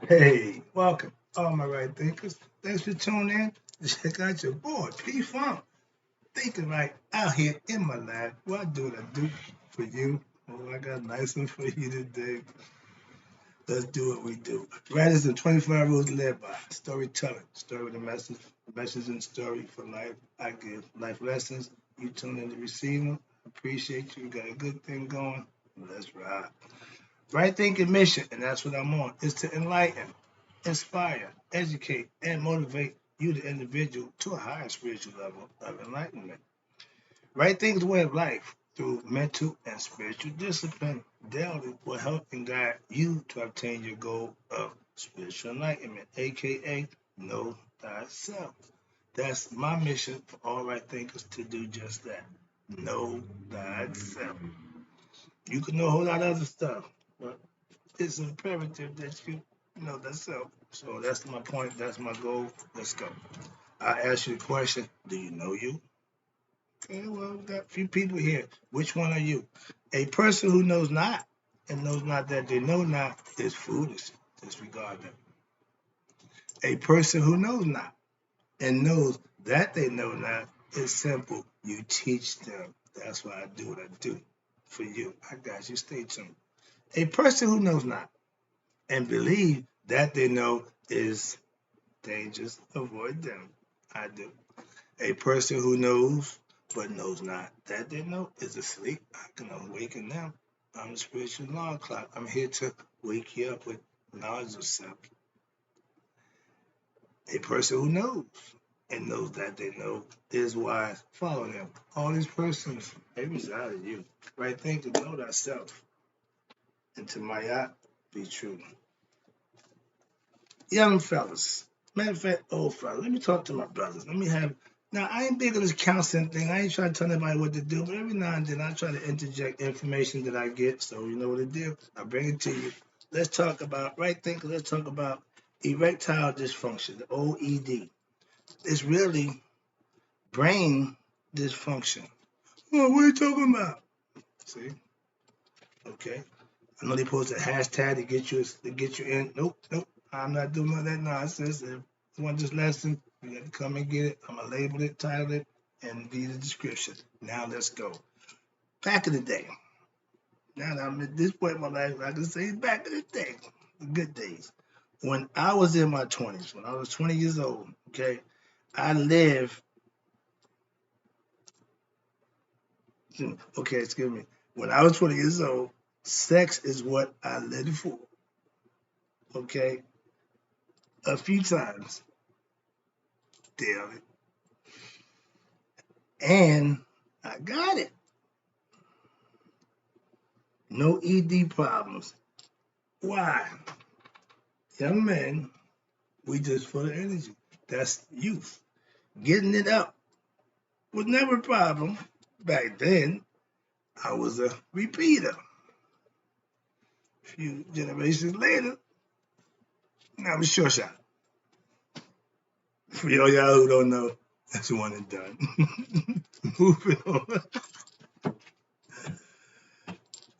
Hey, welcome, all my right thinkers. Thanks for tuning in. Check out your boy, P Funk. Thinking right out here in my lab. What do I do for you? Oh, I got a nice one for you today. Let's do what we do. Right is the 25 rules to live by. Storytelling. Story with a message and story for life. I give life lessons. You tune in to receive them. Appreciate you. Got a good thing going. Let's ride. Right thinking mission, and that's what I'm on, is to enlighten, inspire, educate, and motivate you, the individual, to a higher spiritual level of enlightenment. Right thinking's way of life through mental and spiritual discipline daily will help and guide you to obtain your goal of spiritual enlightenment, aka know thyself. That's my mission for all right thinkers to do just that. Know thyself. You can know a whole lot of other stuff, but it's imperative that you know thyself. So that's my point. That's my goal. Let's go. I ask you a question. Do you know you? Okay, well, we got a few people here. Which one are you? A person who knows not and knows not that they know not is foolish. Disregard them. A person who knows not and knows that they know not is simple. You teach them. That's why I do what I do for you. I got you. Stay tuned. A person who knows not and believe that they know is dangerous. Avoid them. I do. A person who knows but knows not that they know is asleep. I can awaken them. I'm a spiritual alarm clock. I'm here to wake you up with knowledge of self. A person who knows and knows that they know is wise. Follow them. All these persons, they reside in you. Right thinking, know thyself. And to my yacht, be true. Young fellas. Matter of fact, old fellas. Let me talk to my brothers. Let me have. Now, I ain't big on this counseling thing. I ain't trying to tell anybody what to do, but every now and then I try to interject information that I get. So, you know what to do. I bring it to you. Let's talk about, right thinking, let's talk about erectile dysfunction, the OED. It's really brain dysfunction. Oh, what are you talking about? See? Okay. I know they post a hashtag to get you in. Nope, nope. I'm not doing all that nonsense. If you want this lesson, you got to come and get it. I'm gonna label it, title it, and be the description. Now let's go. Back in the day. Now that I'm at this point in my life, I can say back in the day, the good days. When I was in my 20s, when I was 20 years old, okay, I lived. Okay, excuse me. When I was 20 years old, sex is what I lived for. Okay, a few times daily. And I got it. No ED problems. Why? Young men, we just full of energy. That's youth. Getting it up was never a problem. Back then, I was a repeater. A few generations later, I'm a sure shot. For y'all who don't know, that's one and done. Moving on.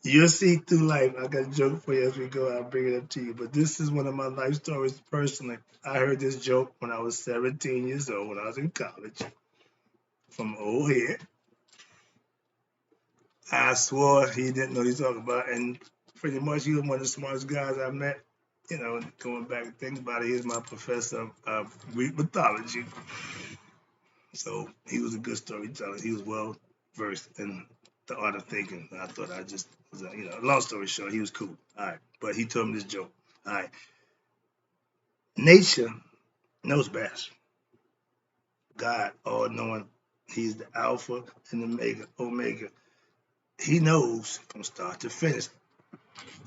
You'll see through life. I got a joke for you as we go. I'll bring it up to you. But this is one of my life stories personally. I heard this joke when I was 17 years old, when I was in college, from old head. I swore he didn't know what he's talking about. And pretty much he was one of the smartest guys I met. You know, going back and thinking about it, he was my professor of Greek mythology. So he was a good storyteller. He was well versed in the art of thinking. I thought I just was, long story short, he was cool. All right. But he told me this joke. All right. Nature knows best. God, all knowing, he's the Alpha and the Omega. He knows from start to finish.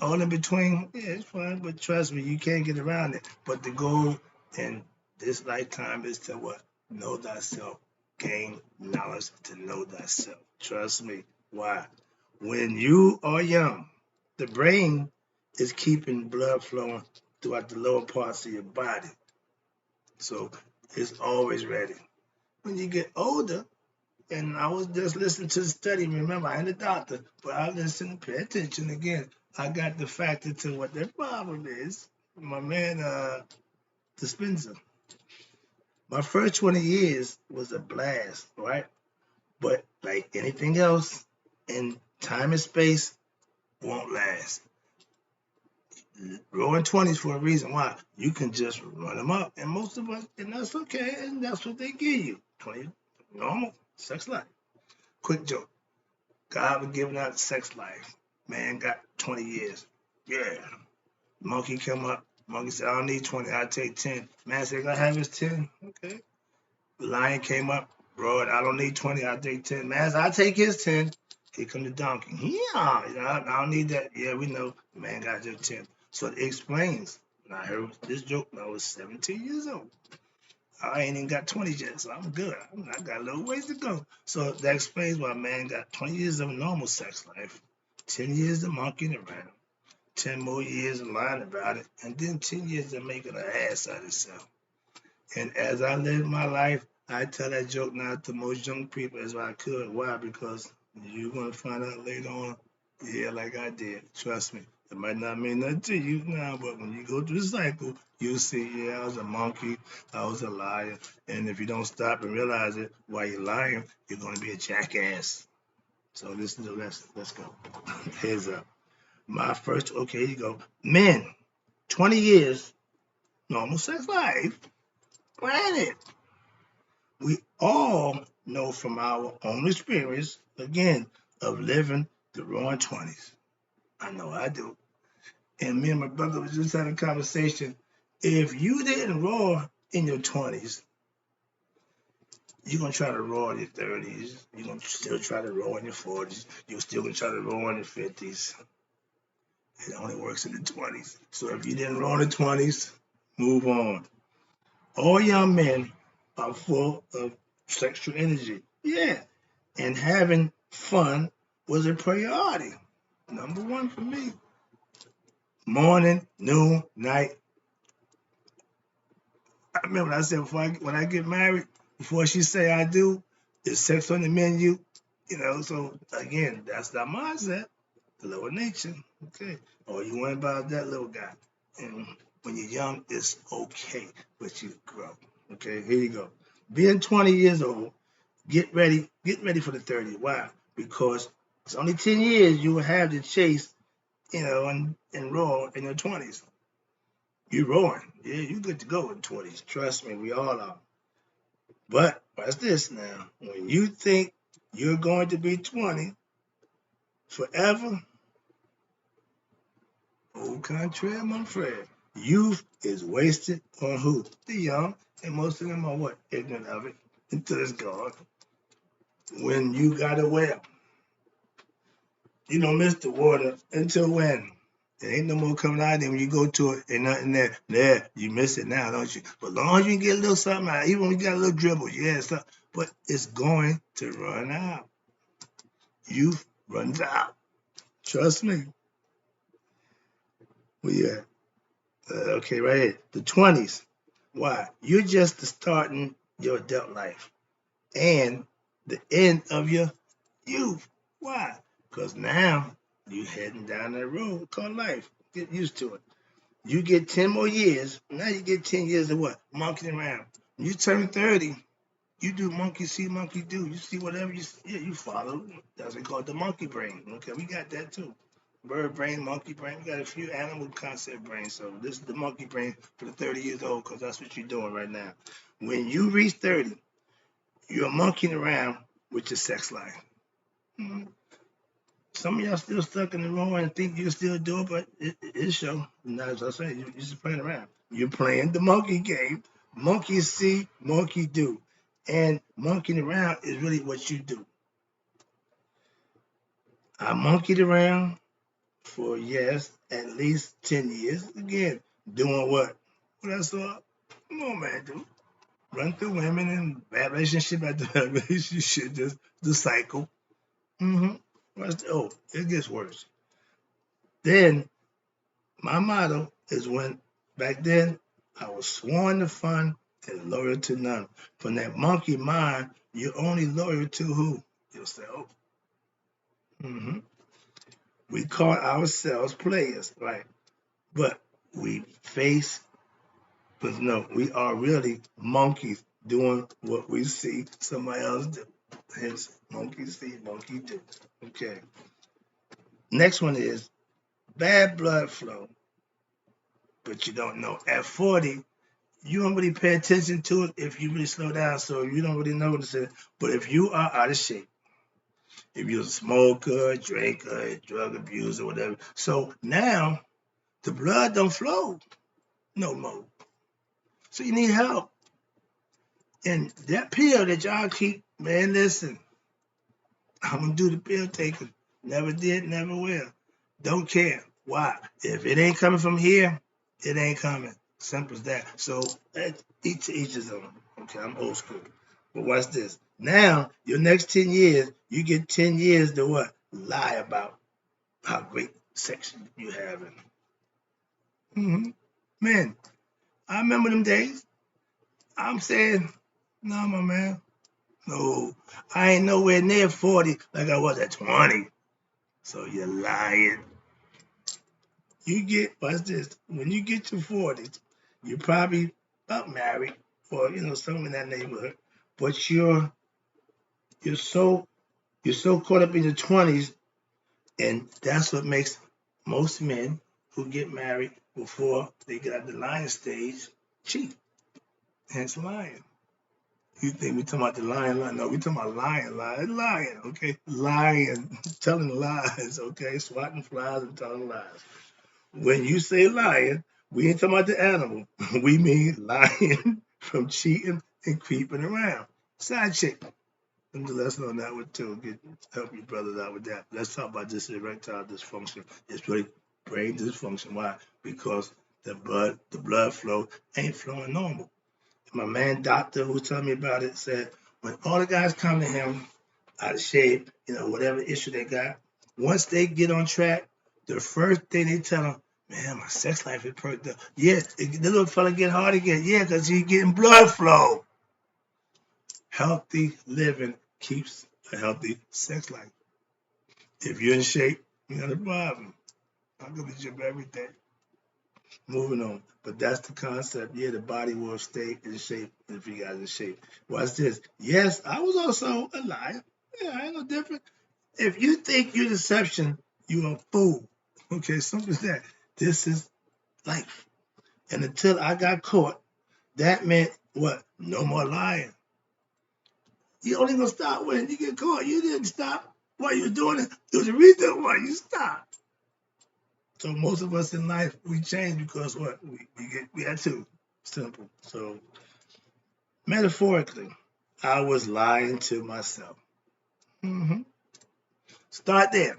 All in between, yeah, it's fine, but trust me, you can't get around it. But the goal in this lifetime is to what? Know thyself. Gain knowledge to know thyself. Trust me. Why? When you are young, the brain is keeping blood flowing throughout the lower parts of your body. So it's always ready. When you get older, and I was just listening to the study, remember, I ain't a doctor, but I listen, pay attention again. I got the factor to what their problem is, my man Dispenser. My first 20 years was a blast, right? But like anything else in time and space won't last. Rolling 20s for a reason. Why? You can just run them up. And most of us, and that's okay. And that's what they give you. 20, normal sex life. Quick joke. God was giving out sex life. Man got 20 years. Yeah. Monkey come up. Monkey said, I don't need 20. I'll take 10. Man said, I have his 10. Okay. The lion came up. Bro, I don't need 20. I'll take 10. Man said, I'll take his 10. Here come the donkey. Yeah. I don't need that. Yeah, we know. Man got just 10. So it explains. When I heard this joke when I was 17 years old. I ain't even got 20 yet, so I'm good. I got a little ways to go. So that explains why man got 20 years of normal sex life, 10 years of monkeying around, 10 more years of lying about it, and then 10 years of making an ass out of himself. And as I live my life, I tell that joke now to most young people as I could. Why? Because you're going to find out later on, yeah, like I did. Trust me. It might not mean nothing to you now, but when you go through the cycle, you'll see, yeah, I was a monkey, I was a liar. And if you don't stop and realize it while you're lying, you're going to be a jackass. So this is the lesson. Let's go. Heads up. My first, okay, here you go. Men, 20 years, normal sex life. Granted, we all know from our own experience, again, of living the roaring 20s. I know I do. And me and my brother was just having a conversation. If you didn't roar in your 20s, you're going to try to roar in your 30s. You're going to still try to roar in your 40s. You're still going to try to roar in your 50s. It only works in the 20s. So if you didn't roar in the 20s, move on. All young men are full of sexual energy. Yeah. And having fun was a priority. Number one for me. Morning, noon, night. I remember I said when I get married, before she say I do, is sex on the menu. So again, that's that mindset, the lower nature. Okay. Or you want about that little guy. And when you're young, it's okay, but you grow. Okay, here you go. Being 20 years old, get ready for the 30. Why? Because it's only 10 years you will have to chase, and roar in your 20s. You roaring. Yeah, you good to go in 20s. Trust me, we all are. But watch this now. When you think you're going to be 20 forever, au contraire, mon frère, youth is wasted on who? The young, and most of them are what? Ignorant of it until it's gone. When you got a well, you don't miss the water until when? There ain't no more coming out there when you go to it, ain't nothing there. There, you miss it now, don't you? But as long as you get a little something out, even when you got a little dribble, yeah, but it's going to run out. Youth runs out. Trust me. Well, yeah. Okay, right here. The 20s. Why? You're just starting your adult life and the end of your youth. Why? Because now you're heading down that road called life. Get used to it. You get 10 more years. Now you get 10 years of what? Monkeying around. When you turn 30, you do monkey see, monkey do. You see whatever you follow. That's what we call the monkey brain. Okay, we got that too. Bird brain, monkey brain. We got a few animal concept brains. So this is the monkey brain for the 30 years old because that's what you're doing right now. When you reach 30, you're monkeying around with your sex life. Mm-hmm. Some of y'all still stuck in the room and think you still do it, but it's show. Now, as I say, you're just playing around. You're playing the monkey game. Monkey see, monkey do. And monkeying around is really what you do. I monkeyed around for, yes, at least 10 years. Again, doing what? What I saw? Come on, man, dude. Run through women and bad relationship after bad relationship, just the cycle. It gets worse. Then my motto is back then, I was sworn to fun and loyal to none. From that monkey mind, you're only loyal to who? Yourself. We call ourselves players, right? But We face, but no, we are really monkeys doing what we see somebody else do. Hence, monkey see, monkey do. Okay. Next one is bad blood flow, but you don't know. At 40, you don't really pay attention to it if you really slow down, so you don't really notice it. But if you are out of shape, if you're a smoker, drinker, drug abuser, whatever, so now the blood don't flow no more. So you need help. And that pill that y'all keep, man, listen, I'm gonna do the pill taking. Never did, never will. Don't care. Why? If it ain't coming from here, it ain't coming. Simple as that. So each to each his own. Okay, I'm old school. But watch this. Now, your next 10 years, you get 10 years to what? Lie about how great sex you having. Man, I remember them days. I'm saying, no, my man. No, I ain't nowhere near 40 like I was at 20. So you're lying. You get, watch this, when you get to 40s, you're probably about married or, somewhere in that neighborhood, but you're so caught up in your 20s, and that's what makes most men who get married before they get out the lying stage cheat. Hence lying. You think we talking about the lying? No, we talking about lying, okay? Lying, telling lies, okay? Swatting flies and telling lies. When you say lying, we ain't talking about the animal. We mean lying from cheating and creeping around. Side chick. And the lesson on that one too. Help you brothers out with that. Let's talk about this erectile dysfunction. It's really brain dysfunction. Why? Because the blood flow ain't flowing normal. My man doctor who told me about it said when all the guys come to him out of shape, whatever issue they got, once they get on track, the first thing they tell them, man, my sex life is perked up. Yeah, the little fella get hard again. Yeah, because he's getting blood flow. Healthy living keeps a healthy sex life. If you're in shape, you got a problem. I go to the gym every day. Moving on. But that's the concept. Yeah, the body will stay in shape if you guys in shape. Watch this. Yes, I was also a liar. Yeah, I ain't no different. If you think you're deception, you're a fool. Okay, simple as that. This is life. And until I got caught, that meant what? No more lying. You only gonna stop when you get caught. You didn't stop while you were doing it. There was a reason why you stopped. So most of us in life, we change because what? We had to. Simple. So metaphorically, I was lying to myself. Start there.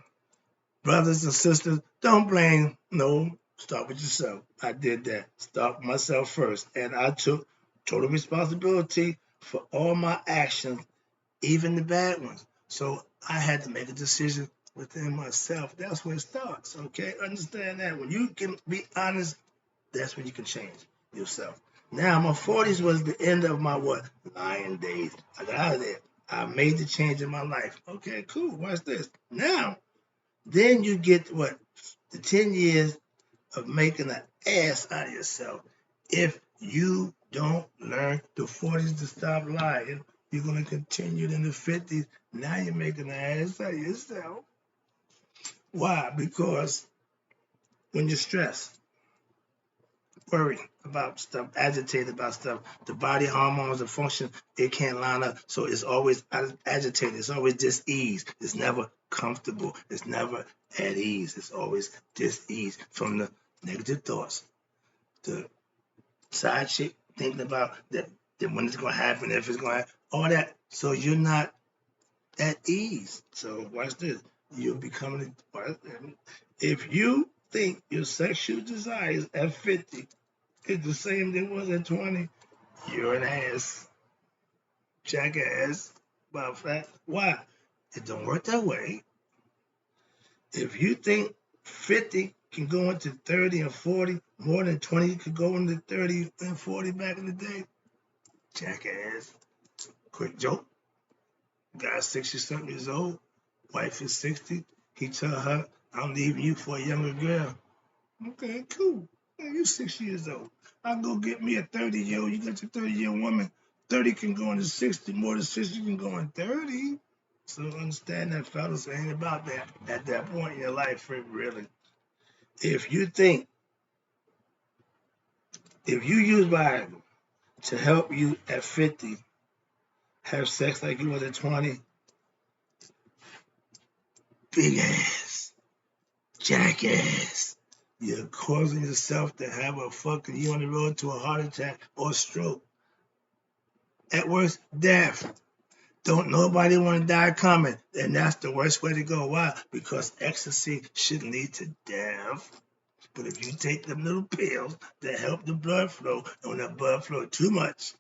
Brothers and sisters, don't blame. No, start with yourself. I did that. Start with myself first. And I took total responsibility for all my actions, even the bad ones. So I had to make a decision within myself. That's where it starts. Okay? Understand that. When you can be honest, that's when you can change yourself. Now, my 40s was the end of my what? Lying days. I got out of there. I made the change in my life. Okay, cool. Watch this. Now, then you get what? The 10 years of making an ass out of yourself. If you don't learn the 40s to stop lying, you're going to continue in the 50s. Now you're making an ass out of yourself. Why? Because when you're stressed, worried about stuff, agitated about stuff, the body hormones, the function, it can't line up. So it's always agitated. It's always dis-ease. It's never comfortable. It's never at ease. It's always dis-ease from the negative thoughts. The side chick thinking about that when it's going to happen, if it's going to happen, all that. So you're not at ease. So watch this. You're becoming, if you think your sexual desires at 50 is the same as it was at 20, you're an ass. Jackass. About fact. Why? It don't work that way. If you think 50 can go into 30 and 40, more than 20 could go into 30 and 40 back in the day, jackass. Quick joke. Guy's 60-something years old. Wife is 60. He tell her, I'm leaving you for a younger girl. Okay, cool. You 6 years old. I'll go get me a 30-year-old. You got your 30-year woman. 30 can go into 60. More than 60 can go in 30. So understand that, fellas. It ain't about that at that point in your life, really. If you think, if you use Bible to help you at 50 have sex like you was at 20, big ass, jackass. You're causing yourself to have you on the road to a heart attack or stroke. At worst, death. Don't nobody want to die coming, and that's the worst way to go. Why? Because ecstasy should lead to death. But if you take them little pills that help the blood flow, and when the blood flow too much,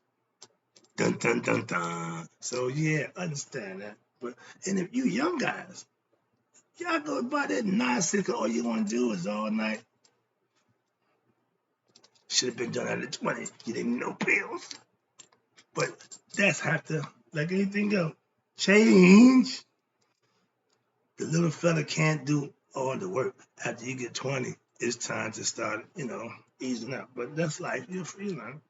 dun dun dun dun. So yeah, understand that. And if you young guys, y'all go buy that nonsense. All you want to do is all night. Should have been done at 20. You didn't know pills. But that's have to, like anything else, change. The little fella can't do all the work. After you get 20, it's time to start, easing up. But that's life. You're free, man.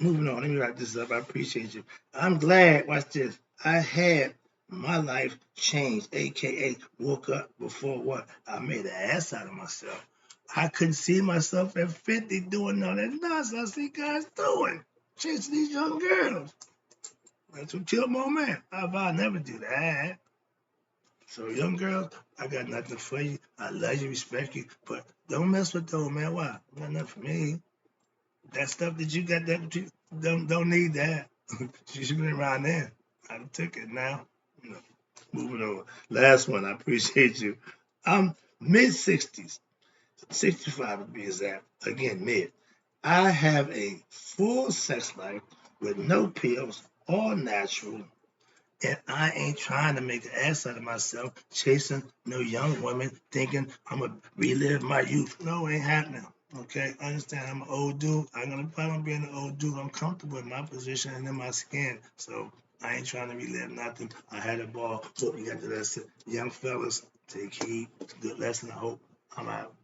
Moving on. Let me wrap this up. I appreciate you. I'm glad. Watch this. I had my life changed, aka woke up before what? I made an ass out of myself. I couldn't see myself at 50 doing all that nonsense I see guys doing, chasing these young girls. That's what killed my man. I'll never do that. So young girls, I got nothing for you. I love you, respect you, but don't mess with those, man. Why? Not nothing for me. That stuff that you got, that you don't need that. You should be around there. I took it now. Moving on. Last one. I appreciate you. I'm mid-60s, 65 to be exact. Again, mid. I have a full sex life with no pills, all natural, and I ain't trying to make an ass out of myself, chasing no young women, thinking I'm going to relive my youth. No, it ain't happening. Okay, I understand I'm an old dude. I'm going to plan on being an old dude. I'm comfortable in my position and in my skin. So I ain't trying to relive nothing. I had a ball. Hope you got the lesson. Young fellas, take heed. It's a good lesson. I hope. I'm out.